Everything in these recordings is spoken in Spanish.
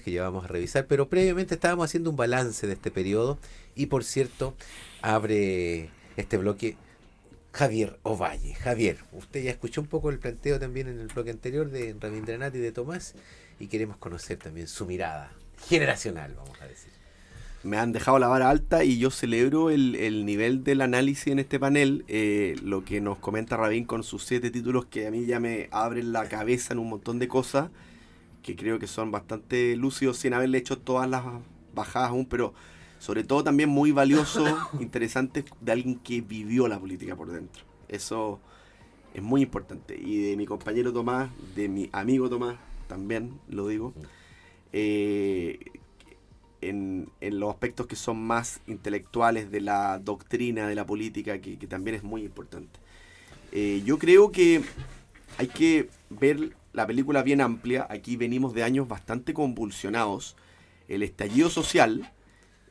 que ya vamos a revisar, pero previamente estábamos haciendo un balance de este periodo y por cierto, abre este bloque Javier Ovalle. Javier, usted ya escuchó un poco el planteo también en el bloque anterior de Rabindranath y de Tomás y queremos conocer también su mirada generacional, vamos a decir. Me han dejado la vara alta y yo celebro el nivel del análisis en este panel, lo que nos comenta Rabin con sus 7 títulos que a mí ya me abren la cabeza en un montón de cosas, que creo que son bastante lúcidos sin haberle hecho todas las bajadas aún, pero sobre todo también muy valiosos, interesantes, de alguien que vivió la política por dentro. Eso es muy importante. Y de mi compañero Tomás, de mi amigo Tomás, también lo digo, eh, en los aspectos que son más intelectuales de la doctrina de la política, que también es muy importante. Yo creo que hay que ver la película bien amplia. Aquí venimos de años bastante convulsionados. El estallido social,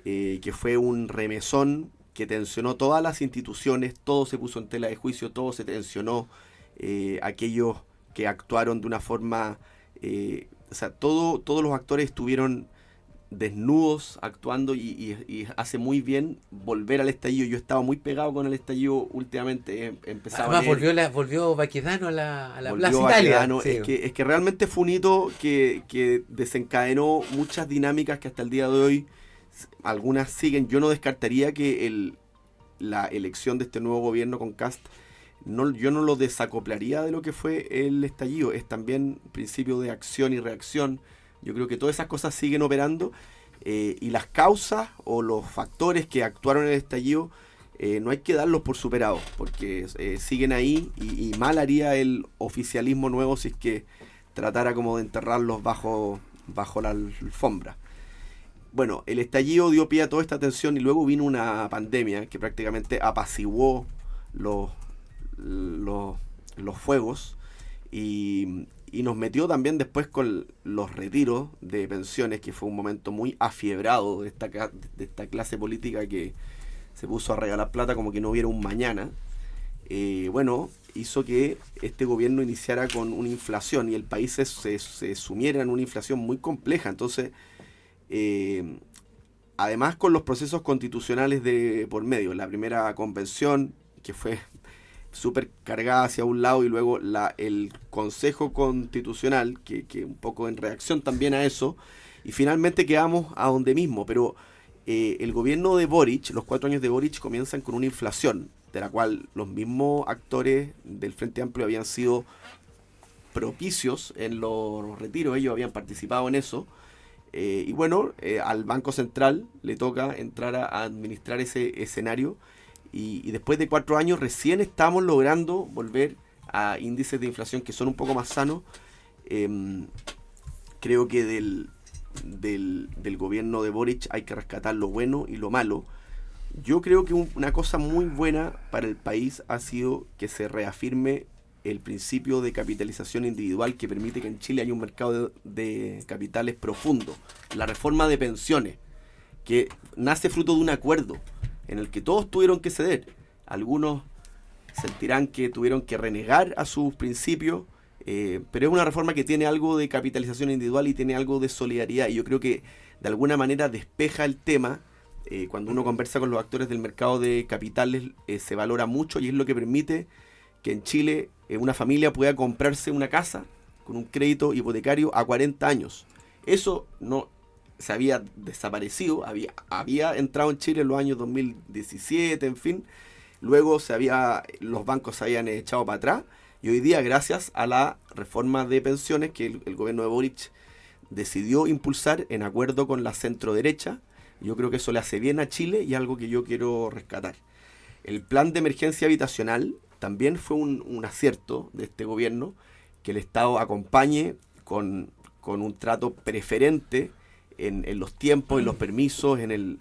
que fue un remesón que tensionó todas las instituciones, todo se puso en tela de juicio, todo se tensionó, aquellos que actuaron de una forma, todos los actores estuvieron desnudos actuando y hace muy bien volver al estallido. Yo estaba muy pegado con el estallido últimamente, empezaba Además a leer, volvió Baquedano a la Plaza volvió Italia. Baquedano. Sí. Es que realmente fue un hito que desencadenó muchas dinámicas que hasta el día de hoy algunas siguen. Yo no descartaría que la elección de este nuevo gobierno con Kast, yo no lo desacoplaría de lo que fue el estallido. Es también principio de acción y reacción. Yo creo que todas esas cosas siguen operando, y las causas o los factores que actuaron en el estallido, no hay que darlos por superados, porque siguen ahí y mal haría el oficialismo nuevo si es que tratara como de enterrarlos bajo la alfombra. Bueno, el estallido dio pie a toda esta tensión y luego vino una pandemia que prácticamente apaciguó los, los, los fuegos y nos metió también después con los retiros de pensiones, que fue un momento muy afiebrado de esta clase política que se puso a regalar plata como que no hubiera un mañana. Bueno, hizo que este gobierno iniciara con una inflación y el país se sumiera en una inflación muy compleja. Entonces, además con los procesos constitucionales de por medio, la primera convención, que fue súper cargada hacia un lado, y luego el Consejo Constitucional, que un poco en reacción también a eso, y finalmente quedamos a donde mismo. Pero el gobierno de Boric, los 4 años de Boric comienzan con una inflación, de la cual los mismos actores del Frente Amplio habían sido propicios en los retiros, ellos habían participado en eso. Y bueno, al Banco Central le toca entrar a administrar ese escenario. Y después de 4 años recién estamos logrando volver a índices de inflación que son un poco más sanos. Creo que del gobierno de Boric hay que rescatar lo bueno y lo malo. Yo creo que una cosa muy buena para el país ha sido que se reafirme el principio de capitalización individual, que permite que en Chile haya un mercado de capitales profundo. La reforma de pensiones, que nace fruto de un acuerdo en el que todos tuvieron que ceder. Algunos sentirán que tuvieron que renegar a sus principios, pero es una reforma que tiene algo de capitalización individual y tiene algo de solidaridad, y yo creo que de alguna manera despeja el tema. Cuando uno conversa con los actores del mercado de capitales, se valora mucho, y es lo que permite que en Chile una familia pueda comprarse una casa con un crédito hipotecario a 40 años. Eso no se había desaparecido, había entrado en Chile en los años 2017, en fin. Luego los bancos se habían echado para atrás, y hoy día, gracias a la reforma de pensiones que el gobierno de Boric decidió impulsar en acuerdo con la centro-derecha, yo creo que eso le hace bien a Chile y algo que yo quiero rescatar. El plan de emergencia habitacional también fue un acierto de este gobierno, que el Estado acompañe con un trato preferente en los tiempos, en los permisos, en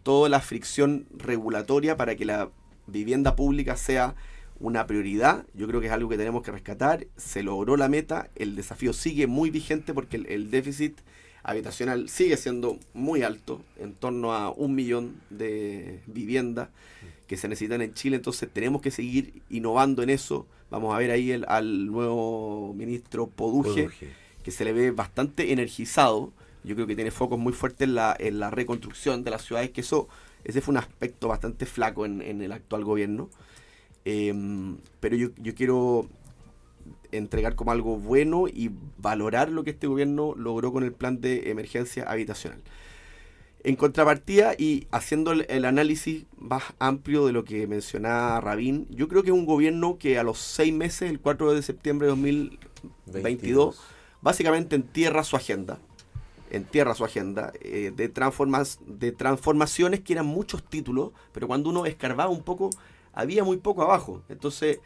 toda la fricción regulatoria para que la vivienda pública sea una prioridad. Yo creo que es algo que tenemos que rescatar. Se logró la meta, el desafío sigue muy vigente porque el déficit habitacional sigue siendo muy alto, en torno a 1 millón de viviendas que se necesitan en Chile. Entonces tenemos que seguir innovando en eso. Vamos a ver ahí al nuevo ministro Poduje, que se le ve bastante energizado, Yo creo que tiene focos muy fuertes en la reconstrucción de las ciudades, que ese fue un aspecto bastante flaco en el actual gobierno. Pero yo quiero entregar como algo bueno y valorar lo que este gobierno logró con el plan de emergencia habitacional. En contrapartida, y haciendo el análisis más amplio de lo que mencionaba Rabin, yo creo que es un gobierno que a los 6 meses, el 4 de septiembre de 2022, básicamente entierra su agenda de transformaciones que eran muchos títulos, pero cuando uno escarbaba un poco, había muy poco abajo. Entonces,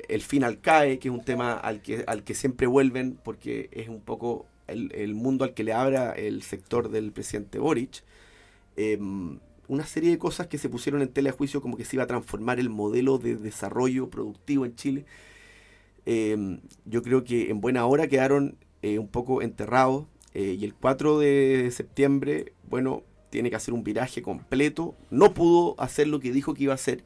el fin al CAE, que es un tema al que siempre vuelven, porque es un poco el mundo al que le abra el sector del presidente Boric. Una serie de cosas que se pusieron en tela de juicio, como que se iba a transformar el modelo de desarrollo productivo en Chile. Yo creo que en buena hora quedaron un poco enterrados, y el 4 de septiembre, bueno, tiene que hacer un viraje completo. No pudo hacer lo que dijo que iba a hacer,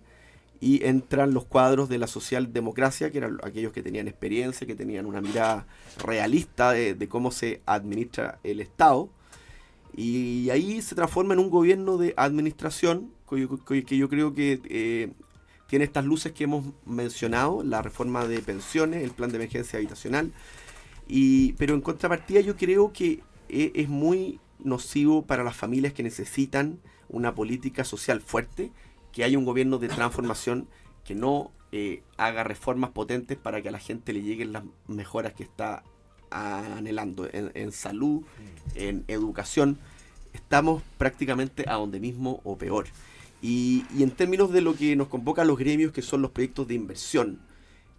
y entran los cuadros de la socialdemocracia, que eran aquellos que tenían experiencia, que tenían una mirada realista de cómo se administra el Estado, y ahí se transforma en un gobierno de administración que yo creo que tiene estas luces que hemos mencionado: la reforma de pensiones, el plan de emergencia habitacional, pero en contrapartida yo creo que es muy nocivo para las familias que necesitan una política social fuerte, que haya un gobierno de transformación que no haga reformas potentes para que a la gente le lleguen las mejoras que está anhelando en salud, en educación. Estamos prácticamente a donde mismo o peor. Y en términos de lo que nos convoca a los gremios, que son los proyectos de inversión,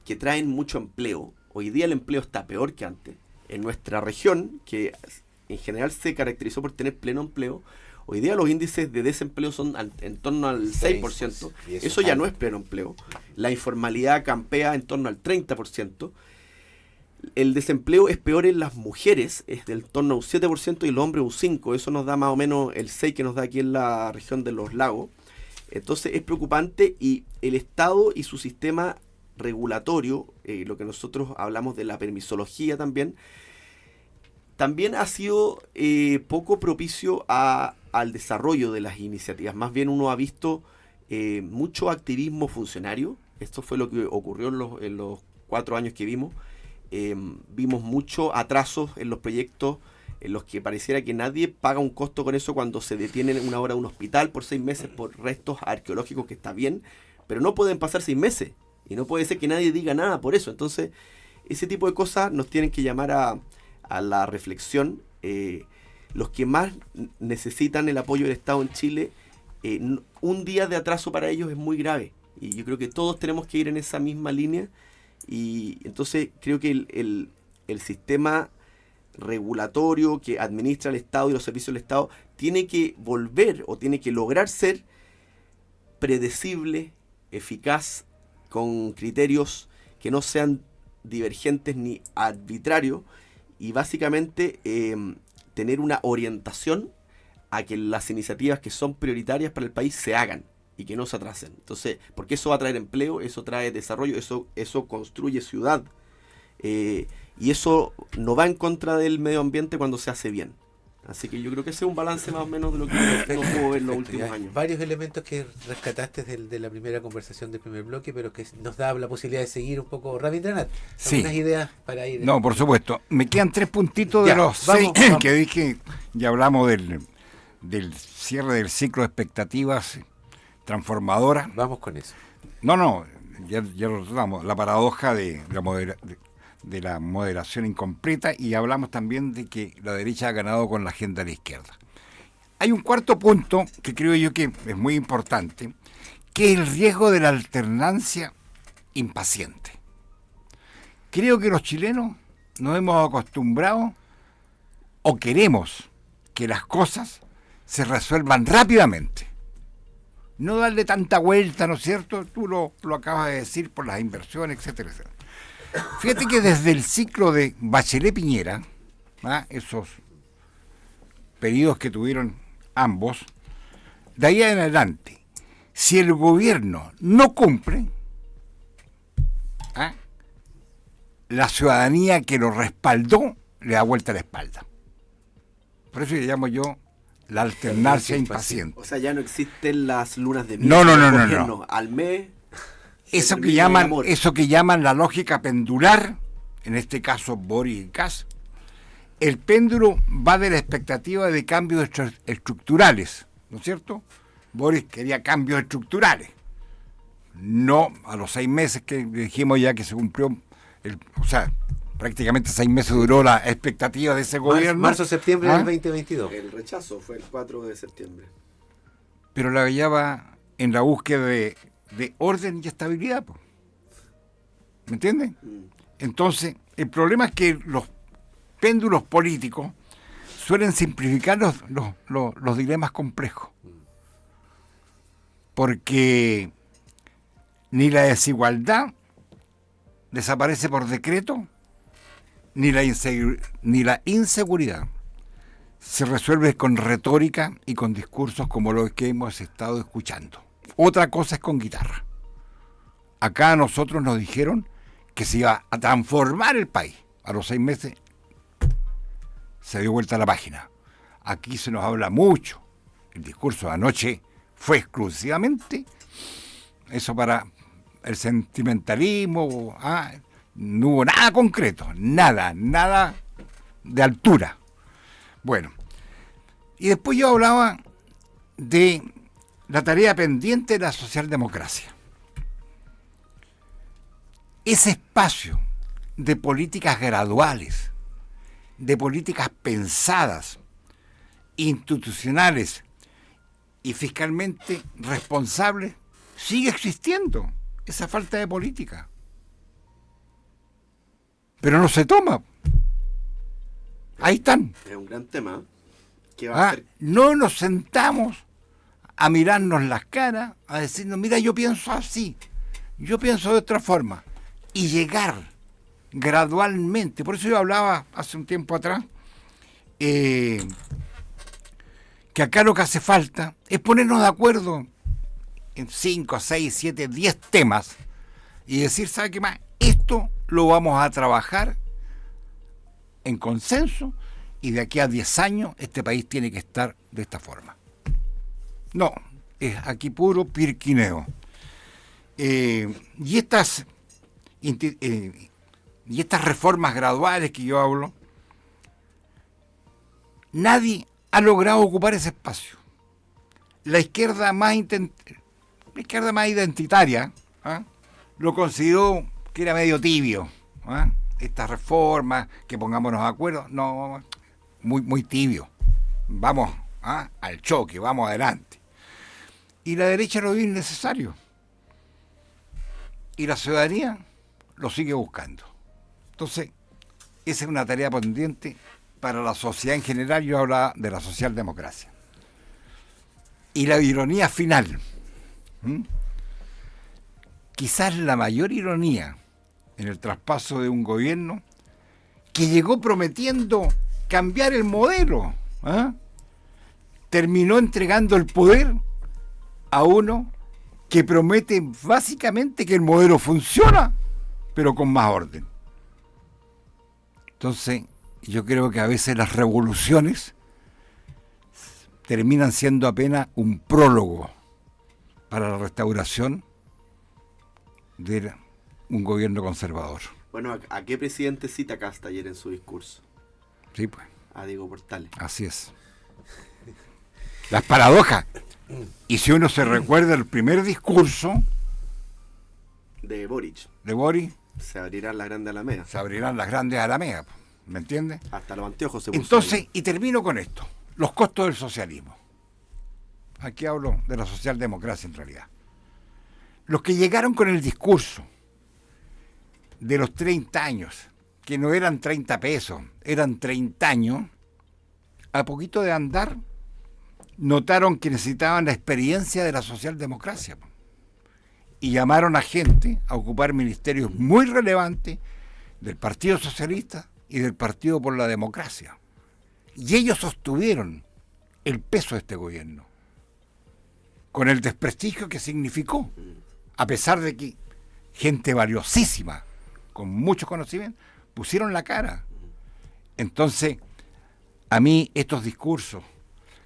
que traen mucho empleo, hoy día el empleo está peor que antes. En nuestra región, que en general se caracterizó por tener pleno empleo, hoy día los índices de desempleo son en torno al 6%. Eso ya no es pleno empleo. La informalidad campea en torno al 30%. El desempleo es peor en las mujeres, es del torno a un 7%, y los hombres un 5%. Eso nos da más o menos el 6% que nos da aquí en la región de los lagos. Entonces es preocupante, y el Estado y su sistema regulatorio, lo que nosotros hablamos de la permisología también ha sido poco propicio al desarrollo de las iniciativas. Más bien uno ha visto mucho activismo funcionario. Esto fue lo que ocurrió en los 4 años que vimos. Vimos mucho atrasos en los proyectos, en los que pareciera que nadie paga un costo con eso, cuando se detiene una obra de un hospital por 6 meses por restos arqueológicos, que está bien, pero no pueden pasar 6 meses. Y no puede ser que nadie diga nada por eso. Entonces, ese tipo de cosas nos tienen que llamar a la reflexión. Los que más necesitan el apoyo del Estado en Chile, un día de atraso para ellos es muy grave. Y yo creo que todos tenemos que ir en esa misma línea. Y entonces creo que el sistema regulatorio que administra el Estado y los servicios del Estado tiene que volver, o tiene que lograr ser predecible, eficaz, con criterios que no sean divergentes ni arbitrarios, y básicamente tener una orientación a que las iniciativas que son prioritarias para el país se hagan y que no se atrasen. Entonces, porque eso va a traer empleo, eso trae desarrollo, eso construye ciudad, y eso no va en contra del medio ambiente cuando se hace bien. Así que yo creo que ese es un balance más o menos de lo que no pudo ver en los últimos años. Varios elementos que rescataste de la primera conversación del primer bloque, pero que nos da la posibilidad de seguir un poco. Rabindranath, algunas ideas para ir. No, por supuesto. Me quedan 3 puntitos de los 6 que dije. Ya hablamos del cierre del ciclo de expectativas transformadoras. Vamos con eso. No, ya lo tratamos. La paradoja de la moderación incompleta, y hablamos también de que la derecha ha ganado con la agenda de la izquierda. Hay un cuarto punto que creo yo que es muy importante, que es el riesgo de la alternancia impaciente. Creo que los chilenos nos hemos acostumbrado, o queremos que las cosas se resuelvan rápidamente. No darle tanta vuelta, ¿no es cierto? Tú lo acabas de decir, por las inversiones, etcétera, etcétera. Fíjate que desde el ciclo de Bachelet-Piñera, esos periodos que tuvieron ambos, de ahí en adelante, si el gobierno no cumple, la ciudadanía que lo respaldó le da vuelta a la espalda. Por eso le llamo yo la alternancia impaciente. O sea, ya no existen las lunas de miel. No. Al mes. Eso que llaman la lógica pendular, en este caso Boris y Kass, el péndulo va de la expectativa de cambios estructurales, ¿no es cierto? Boris quería cambios estructurales. No a los 6 meses que dijimos ya que se cumplió, prácticamente 6 meses duró la expectativa de ese gobierno. Marzo-septiembre del 2022. El rechazo fue el 4 de septiembre. Pero la hallaba en la búsqueda de orden y estabilidad. ¿Me entienden? Entonces, el problema es que los péndulos políticos suelen simplificar los dilemas complejos. Porque ni la desigualdad desaparece por decreto, ni la inseguridad se resuelve con retórica y con discursos como los que hemos estado escuchando. Otra cosa es con guitarra. Acá a nosotros nos dijeron que se iba a transformar el país. A los 6 meses se dio vuelta a la página. Aquí se nos habla mucho. El discurso de anoche fue exclusivamente eso para el sentimentalismo. No hubo nada concreto, nada de altura. Bueno, y después yo hablaba de la tarea pendiente de la socialdemocracia. Ese espacio de políticas graduales, de políticas pensadas, institucionales y fiscalmente responsables, sigue existiendo esa falta de política. Pero no se toma. Ahí están. Es un gran tema. ¿Qué va a hacer? No nos sentamos a mirarnos las caras, a decirnos, mira, yo pienso así, yo pienso de otra forma, y llegar gradualmente. Por eso yo hablaba hace un tiempo atrás que acá lo que hace falta es ponernos de acuerdo en 5, 6, 7, 10 temas y decir, ¿sabe qué más? Esto lo vamos a trabajar en consenso y de aquí a 10 años este país tiene que estar de esta forma. No, es aquí puro pirquineo. Y estas reformas graduales que yo hablo, nadie ha logrado ocupar ese espacio. La izquierda más identitaria lo consideró que era medio tibio. Estas reformas, que pongámonos de acuerdo, no, muy tibio. Vamos al choque, vamos adelante. Y la derecha lo vio innecesario. Y la ciudadanía lo sigue buscando. Entonces, esa es una tarea pendiente para la sociedad en general. Yo hablaba de la socialdemocracia. Y la ironía final, quizás la mayor ironía en el traspaso de un gobierno que llegó prometiendo cambiar el modelo, terminó entregando el poder a uno que promete básicamente que el modelo funciona, pero con más orden. Entonces, yo creo que a veces las revoluciones terminan siendo apenas un prólogo para la restauración de un gobierno conservador. Bueno, ¿a qué presidente cita Kast ayer en su discurso? Sí, pues. A Diego Portales. Así es. Las paradojas. Y si uno se recuerda el primer discurso de Boric, se abrirán las grandes alamedas. Se abrirán las grandes alamedas, ¿me entiendes? Hasta los anteojos se puso. Entonces, ahí. Y termino con esto. Los costos del socialismo. Aquí hablo de la socialdemocracia en realidad. Los que llegaron con el discurso de los 30 años, que no eran 30 pesos, eran 30 años, a poquito de andar, notaron que necesitaban la experiencia de la socialdemocracia y llamaron a gente a ocupar ministerios muy relevantes del Partido Socialista y del Partido por la Democracia. Y ellos sostuvieron el peso de este gobierno, con el desprestigio que significó, a pesar de que gente valiosísima, con mucho conocimiento, pusieron la cara. Entonces, a mí estos discursos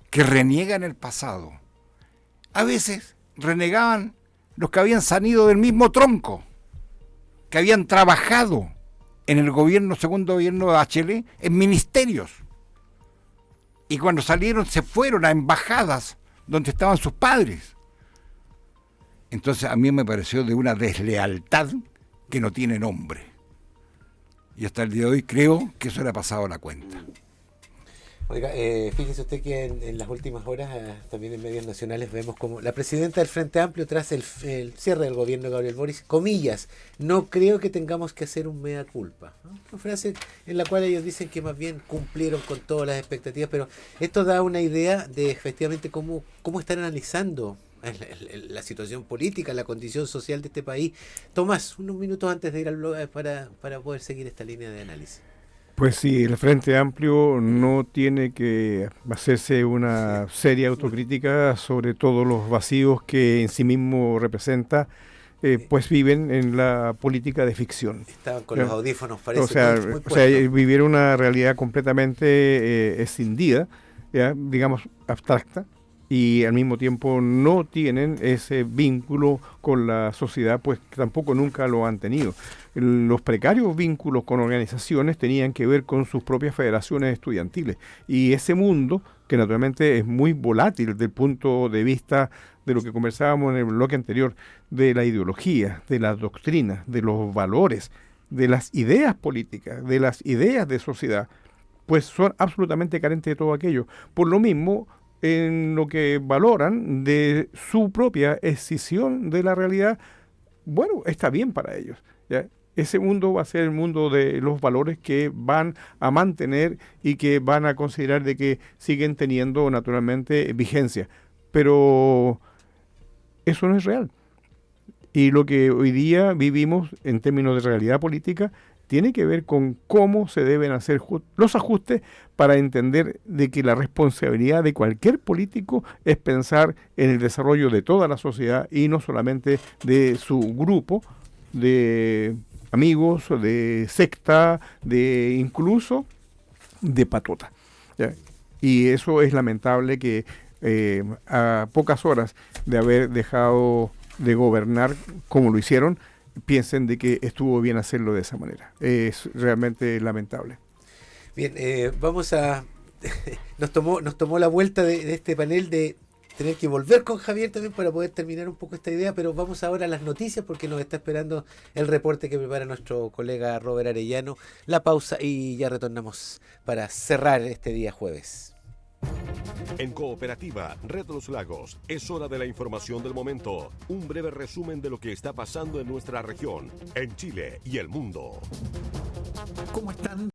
que reniegan el pasado, a veces renegaban los que habían salido del mismo tronco, que habían trabajado en el segundo gobierno de Bachelet, en ministerios. Y cuando salieron se fueron a embajadas donde estaban sus padres. Entonces a mí me pareció de una deslealtad que no tiene nombre. Y hasta el día de hoy creo que eso le ha pasado a la cuenta. Oiga, fíjese usted que en las últimas horas, también en medios nacionales, vemos como la presidenta del Frente Amplio, tras el cierre del gobierno de Gabriel Boric, comillas, no creo que tengamos que hacer un mea culpa, ¿no? Una frase en la cual ellos dicen que más bien cumplieron con todas las expectativas, pero esto da una idea de efectivamente cómo están analizando la situación política, la condición social de este país. Tomás, unos minutos antes de ir al blog para poder seguir esta línea de análisis. Pues sí, el Frente Amplio no tiene que hacerse una seria autocrítica sobre todos los vacíos que en sí mismo representa, pues viven en la política de ficción. Estaban con los audífonos, parece. O sea, vivir una realidad completamente escindida, ¿ya? Digamos, abstracta, y al mismo tiempo no tienen ese vínculo con la sociedad, pues tampoco nunca lo han tenido. Los precarios vínculos con organizaciones tenían que ver con sus propias federaciones estudiantiles, y ese mundo, que naturalmente es muy volátil desde el punto de vista de lo que conversábamos en el bloque anterior, de la ideología, de las doctrinas, de los valores, de las ideas políticas, de las ideas de sociedad, pues son absolutamente carentes de todo aquello. Por lo mismo, en lo que valoran de su propia escisión de la realidad, bueno, está bien para ellos, ¿ya? Ese mundo va a ser el mundo de los valores que van a mantener y que van a considerar de que siguen teniendo naturalmente vigencia. Pero eso no es real. Y lo que hoy día vivimos en términos de realidad política tiene que ver con cómo se deben hacer los ajustes para entender de que la responsabilidad de cualquier político es pensar en el desarrollo de toda la sociedad y no solamente de su grupo de amigos, de secta, de incluso de patota, ¿ya? Y eso es lamentable que a pocas horas de haber dejado de gobernar como lo hicieron, piensen de que estuvo bien hacerlo de esa manera. Es realmente lamentable. Bien, vamos a... nos tomó la vuelta de este panel de tener que volver con Javier también para poder terminar un poco esta idea, pero vamos ahora a las noticias porque nos está esperando el reporte que prepara nuestro colega Robert Arellano. La pausa y ya retornamos para cerrar este día jueves. En Cooperativa Red Los Lagos, es hora de la información del momento. Un breve resumen de lo que está pasando en nuestra región, en Chile y el mundo. ¿Cómo están?